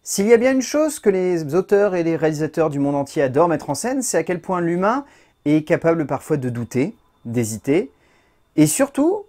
S'il y a bien une chose que les auteurs et les réalisateurs du monde entier adorent mettre en scène, c'est à quel point l'humain est capable parfois de douter, d'hésiter, et surtout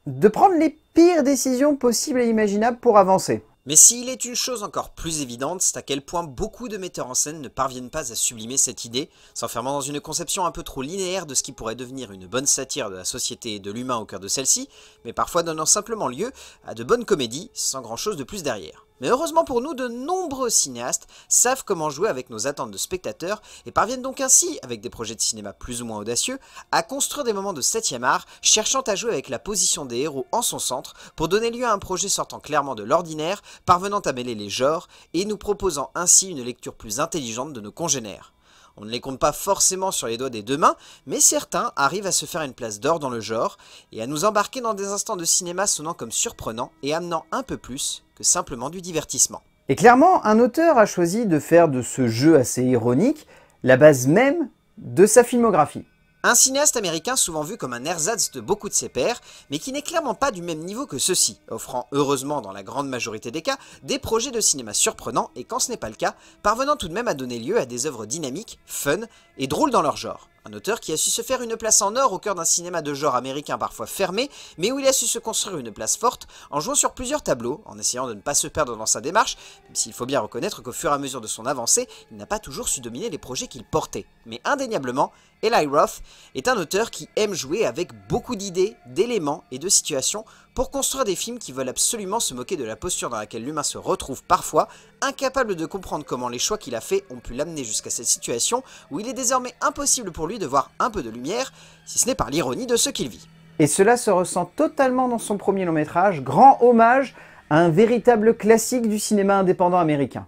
de prendre les pires décisions possibles et imaginables pour avancer. Mais s'il est une chose encore plus évidente, c'est à quel point beaucoup de metteurs en scène ne parviennent pas à sublimer cette idée, s'enfermant dans une conception un peu trop linéaire de ce qui pourrait devenir une bonne satire de la société et de l'humain au cœur de celle-ci, mais parfois donnant simplement lieu à de bonnes comédies, sans grand chose de plus derrière. Mais heureusement pour nous, de nombreux cinéastes savent comment jouer avec nos attentes de spectateurs et parviennent donc ainsi, avec des projets de cinéma plus ou moins audacieux, à construire des moments de 7e art, cherchant à jouer avec la position des héros en son centre pour donner lieu à un projet sortant clairement de l'ordinaire, parvenant à mêler les genres et nous proposant ainsi une lecture plus intelligente de nos congénères. On ne les compte pas forcément sur les doigts des deux mains, mais certains arrivent à se faire une place d'or dans le genre et à nous embarquer dans des instants de cinéma sonnant comme surprenants et amenant un peu plus que simplement du divertissement. Et clairement, un auteur a choisi de faire de ce jeu assez ironique la base même de sa filmographie. Un cinéaste américain souvent vu comme un ersatz de beaucoup de ses pairs, mais qui n'est clairement pas du même niveau que ceux-ci, offrant heureusement dans la grande majorité des cas, des projets de cinéma surprenants et quand ce n'est pas le cas, parvenant tout de même à donner lieu à des œuvres dynamiques, fun et drôles dans leur genre. Un auteur qui a su se faire une place en or au cœur d'un cinéma de genre américain parfois fermé, mais où il a su se construire une place forte en jouant sur plusieurs tableaux, en essayant de ne pas se perdre dans sa démarche, même s'il faut bien reconnaître qu'au fur et à mesure de son avancée, il n'a pas toujours su dominer les projets qu'il portait. Mais indéniablement, Eli Roth est un auteur qui aime jouer avec beaucoup d'idées, d'éléments et de situations pour construire des films qui veulent absolument se moquer de la posture dans laquelle l'humain se retrouve parfois, incapable de comprendre comment les choix qu'il a faits ont pu l'amener jusqu'à cette situation où il est désormais impossible pour lui de voir un peu de lumière, si ce n'est par l'ironie de ce qu'il vit. Et cela se ressent totalement dans son premier long métrage, grand hommage à un véritable classique du cinéma indépendant américain.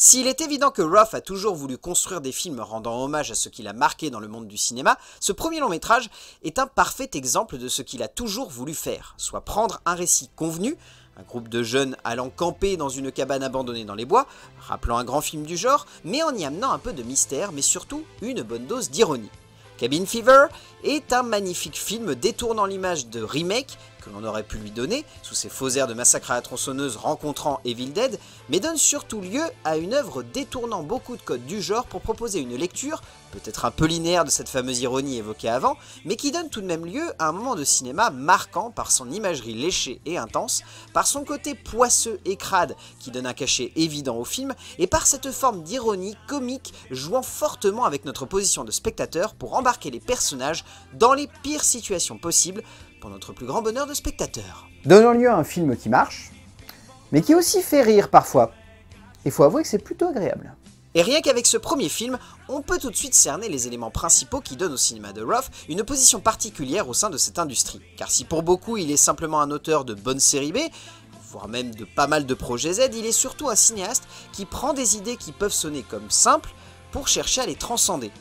S'il est évident que Roth a toujours voulu construire des films rendant hommage à ce qu'il a marqué dans le monde du cinéma, ce premier long métrage est un parfait exemple de ce qu'il a toujours voulu faire, soit prendre un récit convenu, un groupe de jeunes allant camper dans une cabane abandonnée dans les bois, rappelant un grand film du genre, mais en y amenant un peu de mystère, mais surtout une bonne dose d'ironie. Cabin Fever est un magnifique film détournant l'image de remake que l'on aurait pu lui donner, sous ses faux airs de massacre à la tronçonneuse rencontrant Evil Dead, mais donne surtout lieu à une œuvre détournant beaucoup de codes du genre pour proposer une lecture, peut-être un peu linéaire de cette fameuse ironie évoquée avant, mais qui donne tout de même lieu à un moment de cinéma marquant par son imagerie léchée et intense, par son côté poisseux et crade qui donne un cachet évident au film, et par cette forme d'ironie comique jouant fortement avec notre position de spectateur pour embarquer les personnages dans les pires situations possibles, pour notre plus grand bonheur de spectateur. Donnant lieu à un film qui marche, mais qui aussi fait rire parfois. Il faut avouer que c'est plutôt agréable. Et rien qu'avec ce premier film, on peut tout de suite cerner les éléments principaux qui donnent au cinéma de Roth une position particulière au sein de cette industrie. Car si pour beaucoup il est simplement un auteur de bonnes séries B, voire même de pas mal de projets Z, il est surtout un cinéaste qui prend des idées qui peuvent sonner comme simples pour chercher à les transcender.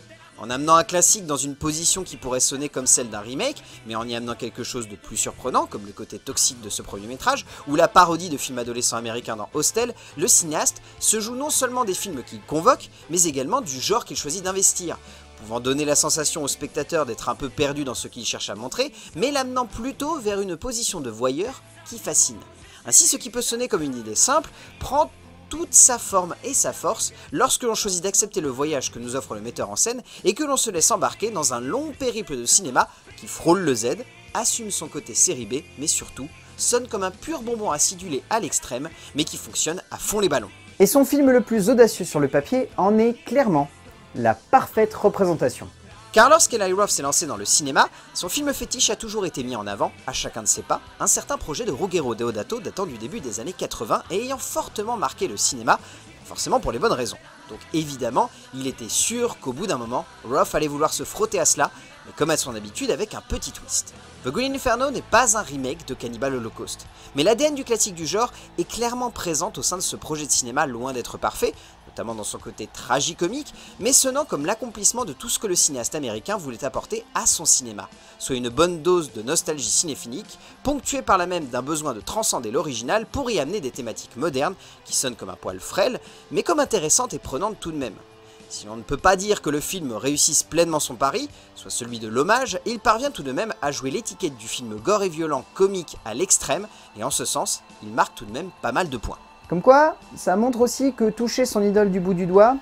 En amenant un classique dans une position qui pourrait sonner comme celle d'un remake, mais en y amenant quelque chose de plus surprenant, comme le côté toxique de ce premier métrage, ou la parodie de films adolescents américains dans Hostel, le cinéaste se joue non seulement des films qu'il convoque, mais également du genre qu'il choisit d'investir, pouvant donner la sensation au spectateur d'être un peu perdu dans ce qu'il cherche à montrer, mais l'amenant plutôt vers une position de voyeur qui fascine. Ainsi, ce qui peut sonner comme une idée simple prend toute sa forme et sa force lorsque l'on choisit d'accepter le voyage que nous offre le metteur en scène et que l'on se laisse embarquer dans un long périple de cinéma qui frôle le Z, assume son côté série B, mais surtout sonne comme un pur bonbon acidulé à l'extrême, mais qui fonctionne à fond les ballons. Et son film le plus audacieux sur le papier en est clairement la parfaite représentation. Car lorsqu'Eli Roth s'est lancé dans le cinéma, son film fétiche a toujours été mis en avant, à chacun de ses pas, un certain projet de Ruggero Deodato datant du début des années 80 et ayant fortement marqué le cinéma, forcément pour les bonnes raisons. Donc évidemment, il était sûr qu'au bout d'un moment, Roth allait vouloir se frotter à cela, mais comme à son habitude avec un petit twist. The Green Inferno n'est pas un remake de Cannibal Holocaust, mais l'ADN du classique du genre est clairement présente au sein de ce projet de cinéma loin d'être parfait, notamment dans son côté tragicomique, mais sonnant comme l'accomplissement de tout ce que le cinéaste américain voulait apporter à son cinéma, soit une bonne dose de nostalgie cinéphilique, ponctuée par là même d'un besoin de transcender l'original pour y amener des thématiques modernes qui sonnent comme un poil frêle, mais comme intéressantes et prenantes tout de même. Si l'on ne peut pas dire que le film réussisse pleinement son pari, soit celui de l'hommage, il parvient tout de même à jouer l'étiquette du film gore et violent comique à l'extrême, et en ce sens, il marque tout de même pas mal de points. Comme quoi, ça montre aussi que toucher son idole du bout du doigt,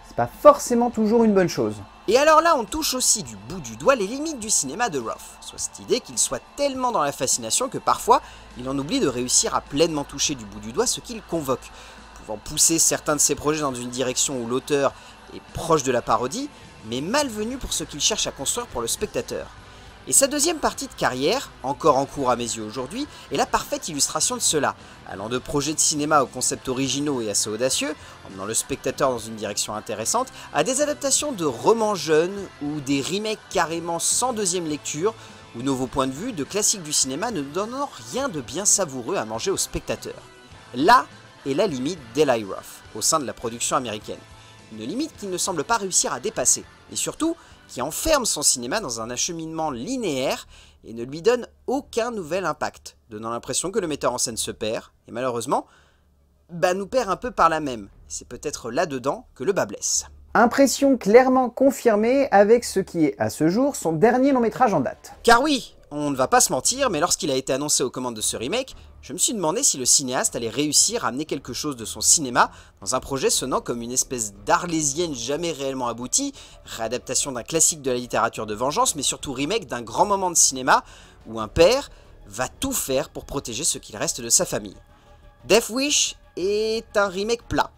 c'est pas forcément toujours une bonne chose. Et alors là, on touche aussi du bout du doigt les limites du cinéma de Roth, soit cette idée qu'il soit tellement dans la fascination que parfois, il en oublie de réussir à pleinement toucher du bout du doigt ce qu'il convoque, pouvant pousser certains de ses projets dans une direction où l'auteur est proche de la parodie, mais malvenu pour ce qu'il cherche à construire pour le spectateur. Et sa deuxième partie de carrière, encore en cours à mes yeux aujourd'hui, est la parfaite illustration de cela, allant de projets de cinéma aux concepts originaux et assez audacieux, emmenant le spectateur dans une direction intéressante, à des adaptations de romans jeunes ou des remakes carrément sans deuxième lecture, ou nouveaux points de vue de classiques du cinéma ne donnant rien de bien savoureux à manger au spectateur. Là est la limite d'Eli Roth, au sein de la production américaine. Une limite qu'il ne semble pas réussir à dépasser, et surtout, qui enferme son cinéma dans un acheminement linéaire et ne lui donne aucun nouvel impact, donnant l'impression que le metteur en scène se perd, et malheureusement, nous perd un peu par là même. C'est peut-être là-dedans que le bât blesse. Impression clairement confirmée avec ce qui est, à ce jour, son dernier long métrage en date. Car oui, on ne va pas se mentir, mais lorsqu'il a été annoncé aux commandes de ce remake, je me suis demandé si le cinéaste allait réussir à amener quelque chose de son cinéma dans un projet sonnant comme une espèce d'arlésienne jamais réellement aboutie, réadaptation d'un classique de la littérature de vengeance, mais surtout remake d'un grand moment de cinéma où un père va tout faire pour protéger ce qu'il reste de sa famille. Death Wish est un remake plat,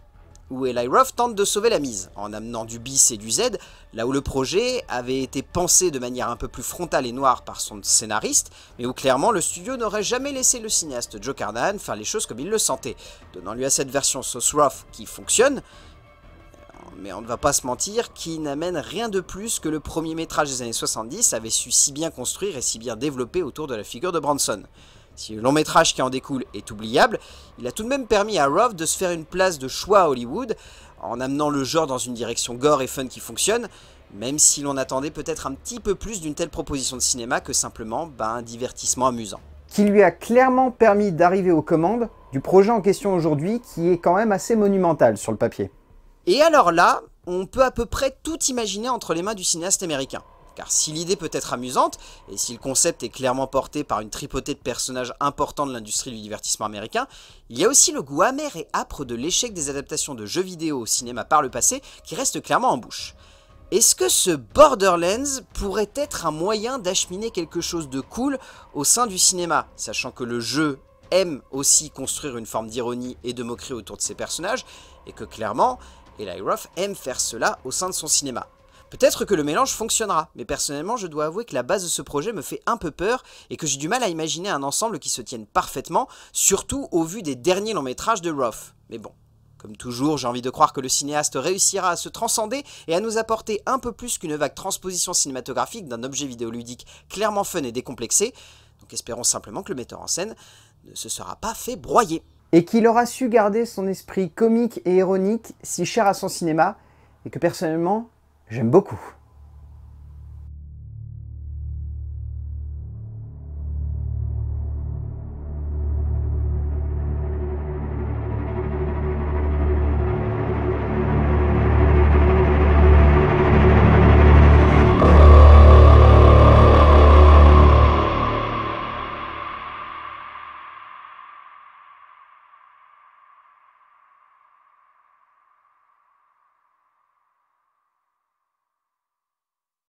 où Eli Roth tente de sauver la mise, en amenant du bis et du Z, là où le projet avait été pensé de manière un peu plus frontale et noire par son scénariste, mais où clairement le studio n'aurait jamais laissé le cinéaste Joe Carnahan faire les choses comme il le sentait, donnant lui à cette version sauce Roth qui fonctionne, mais on ne va pas se mentir, qui n'amène rien de plus que le premier métrage des années 70 avait su si bien construire et si bien développer autour de la figure de Bronson. Si le long métrage qui en découle est oubliable, il a tout de même permis à Roth de se faire une place de choix à Hollywood, en amenant le genre dans une direction gore et fun qui fonctionne, même si l'on attendait peut-être un petit peu plus d'une telle proposition de cinéma que simplement un divertissement amusant. Qui lui a clairement permis d'arriver aux commandes du projet en question aujourd'hui, qui est quand même assez monumental sur le papier. Et alors là, on peut à peu près tout imaginer entre les mains du cinéaste américain. Car si l'idée peut être amusante, et si le concept est clairement porté par une tripotée de personnages importants de l'industrie du divertissement américain, il y a aussi le goût amer et âpre de l'échec des adaptations de jeux vidéo au cinéma par le passé qui reste clairement en bouche. Est-ce que ce Borderlands pourrait être un moyen d'acheminer quelque chose de cool au sein du cinéma, sachant que le jeu aime aussi construire une forme d'ironie et de moquerie autour de ses personnages, et que clairement, Eli Roth aime faire cela au sein de son cinéma. Peut-être que le mélange fonctionnera, mais personnellement je dois avouer que la base de ce projet me fait un peu peur et que j'ai du mal à imaginer un ensemble qui se tienne parfaitement, surtout au vu des derniers longs métrages de Roth. Mais bon, comme toujours, j'ai envie de croire que le cinéaste réussira à se transcender et à nous apporter un peu plus qu'une vague transposition cinématographique d'un objet vidéoludique clairement fun et décomplexé, donc espérons simplement que le metteur en scène ne se sera pas fait broyer. Et qu'il aura su garder son esprit comique et ironique si cher à son cinéma, et que personnellement, j'aime beaucoup.